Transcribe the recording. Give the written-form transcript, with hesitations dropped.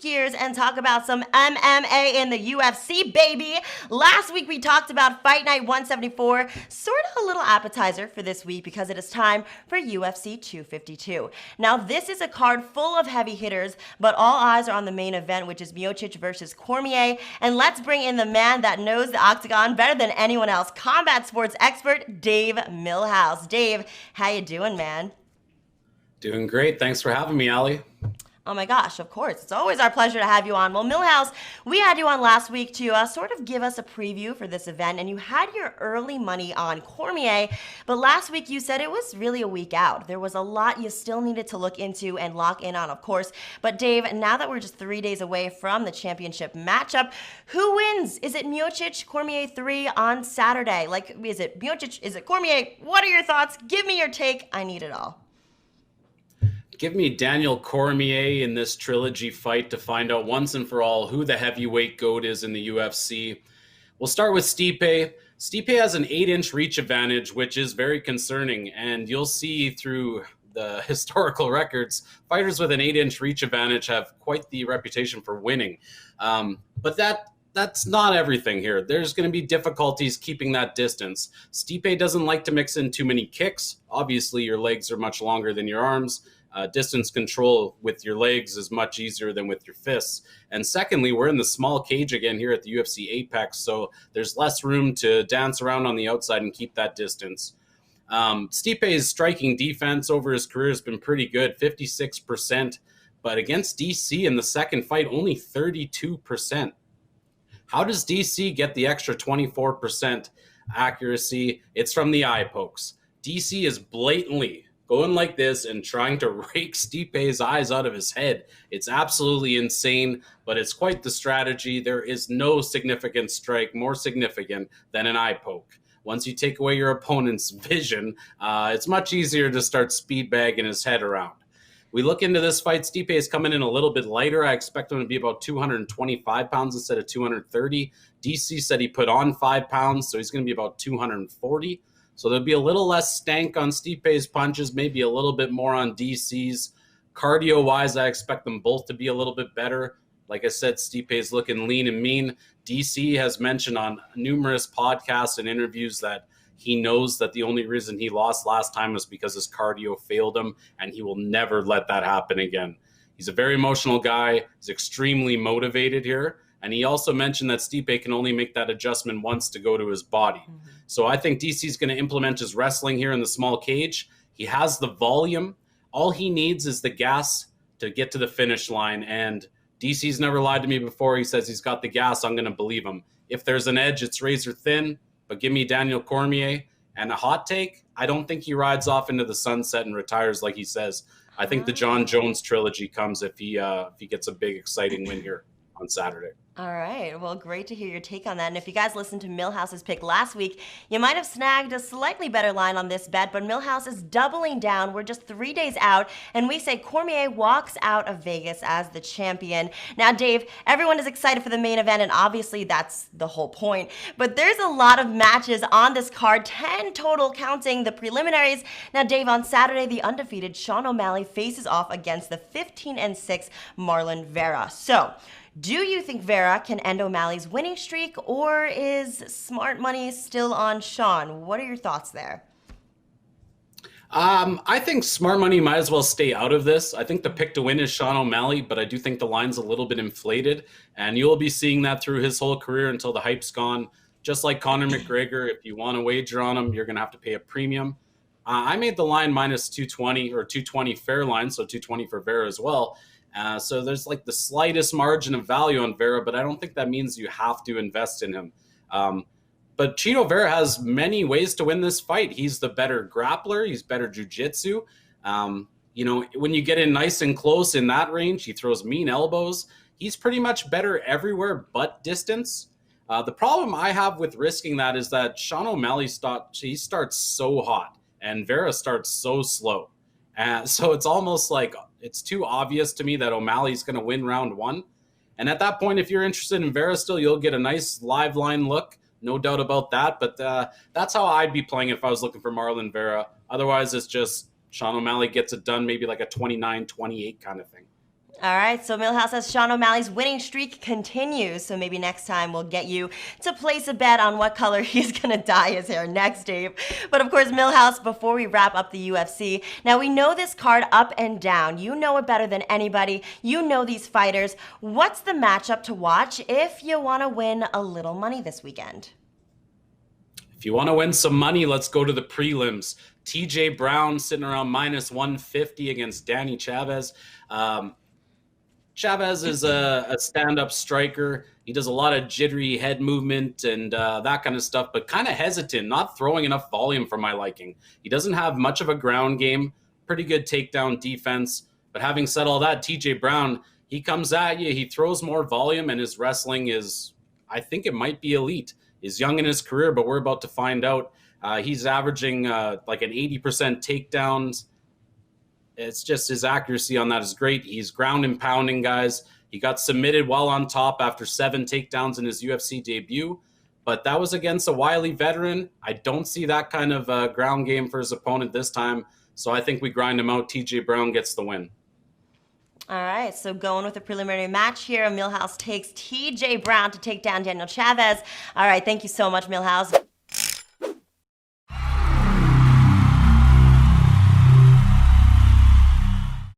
gears and talk about some MMA in the UFC, baby. Last week we talked about Fight Night 174, sort of a little appetizer for this week because it is time for UFC 252. Now, this is a card full of heavy hitters, but all eyes are on the main event, which is Miocic versus Cormier. And let's bring in the man that knows the octagon better than anyone else, combat sports expert Dave Milhouse. Dave, how you doing, man? Doing great. Thanks for having me, Allie. Oh my gosh, of course. It's always our pleasure to have you on. Well, Milhouse, we had you on last week to sort of give us a preview for this event, and you had your early money on Cormier, but last week you said it was really a week out. There was a lot you still needed to look into and lock in on, of course. But Dave, now that we're just 3 days away from the championship matchup, who wins? Is it Miocic, Cormier 3 on Saturday? Like, is it Miocic? Is it Cormier? What are your thoughts? Give me your take. I need it all. Give me Daniel Cormier in this trilogy fight to find out once and for all who the heavyweight GOAT is in the UFC. We'll start with Stipe. Stipe has an 8-inch reach advantage, which is very concerning. And you'll see through the historical records, fighters with an 8-inch reach advantage have quite the reputation for winning. But that's not everything here. There's going to be difficulties keeping that distance. Stipe doesn't like to mix in too many kicks. Obviously, your legs are much longer than your arms. Distance control with your legs is much easier than with your fists. And secondly, we're in the small cage again here at the UFC Apex, so there's less room to dance around on the outside and keep that distance. Stipe's striking defense over his career has been pretty good, 56%, but against DC in the second fight, only 32%. How does DC get the extra 24% accuracy? It's from the eye pokes. DC is blatantly going like this and trying to rake Stipe's eyes out of his head. It's absolutely insane, but it's quite the strategy. There is no significant strike more significant than an eye poke. Once you take away your opponent's vision, it's much easier to start speed bagging his head around. We look into this fight. Stipe is coming in a little bit lighter. I expect him to be about 225 pounds instead of 230. DC said he put on 5 pounds, so he's going to be about 240. So there'll be a little less stank on Stipe's punches, maybe a little bit more on DC's. Cardio-wise, I expect them both to be a little bit better. Like I said, Stipe's looking lean and mean. DC has mentioned on numerous podcasts and interviews that he knows that the only reason he lost last time was because his cardio failed him, and he will never let that happen again. He's a very emotional guy. He's extremely motivated here. And he also mentioned that Stipe can only make that adjustment once to go to his body. Mm-hmm. So I think DC's going to implement his wrestling here in the small cage. He has the volume. All he needs is the gas to get to the finish line. And DC's never lied to me before. He says he's got the gas. I'm going to believe him. If there's an edge, it's razor thin. But give me Daniel Cormier. And a hot take, I don't think he rides off into the sunset and retires like he says. I think the John Jones trilogy comes if he gets a big, exciting win here on Saturday. All right. Well, great to hear your take on that. And if you guys listened to Milhouse's pick last week, you might have snagged a slightly better line on this bet, but Milhouse is doubling down. We're just 3 days out, and we say Cormier walks out of Vegas as the champion. Now, Dave, everyone is excited for the main event, and obviously that's the whole point. But there's a lot of matches on this card, 10 total counting the preliminaries. Now, Dave, on Saturday, the undefeated Sean O'Malley faces off against the 15-6 Marlon Vera. So, do you think Vera can end O'Malley's winning streak, or is smart money still on Sean? What are your thoughts there? I think smart money might as well stay out of this. I think the pick to win is Sean O'Malley, but I do think the line's a little bit inflated, and you'll be seeing that through his whole career until the hype's gone. Just like Conor McGregor, if you want to wager on him, you're going to have to pay a premium. I made the line minus 220 or 220 fair line, so 220 for Vera as well. So there's like the slightest margin of value on Vera, but I don't think that means you have to invest in him. But Chito Vera has many ways to win this fight. He's the better grappler. He's better jiu-jitsu. When you get in nice and close in that range, he throws mean elbows. He's pretty much better everywhere but distance. The problem I have with risking that is that Sean O'Malley starts so hot and Vera starts so slow. So it's almost like it's too obvious to me that O'Malley's going to win round one. And at that point, if you're interested in Vera still, you'll get a nice live line look. No doubt about that. But that's how I'd be playing if I was looking for Marlon Vera. Otherwise, it's just Sean O'Malley gets it done, maybe like a 29-28 kind of thing. All right, so Milhouse says Sean O'Malley's winning streak continues. So maybe next time we'll get you to place a bet on what color he's going to dye his hair next, Dave. But of course, Milhouse, before we wrap up the UFC, now we know this card up and down. You know it better than anybody. You know these fighters. What's the matchup to watch if you want to win a little money this weekend? If you want to win some money, let's go to the prelims. TJ Brown sitting around minus 150 against Danny Chavez. Chavez is a stand-up striker. He does a lot of jittery head movement and that kind of stuff, but kind of hesitant, not throwing enough volume for my liking. He doesn't have much of a ground game, pretty good takedown defense. But having said all that, TJ Brown, he comes at you, he throws more volume, and his wrestling is, I think it might be elite. He's young in his career, but we're about to find out. He's averaging like an 80% takedowns. It's just his accuracy on that is great. He's ground and pounding guys. He got submitted while on top after 7 takedowns in his UFC debut, but that was against a wily veteran. I don't see that kind of ground game for his opponent this time, so I think we grind him out. TJ Brown gets the win. All right, so going with the preliminary match here, Milhouse takes TJ Brown to take down Daniel Chavez. All right, thank you so much, Milhouse.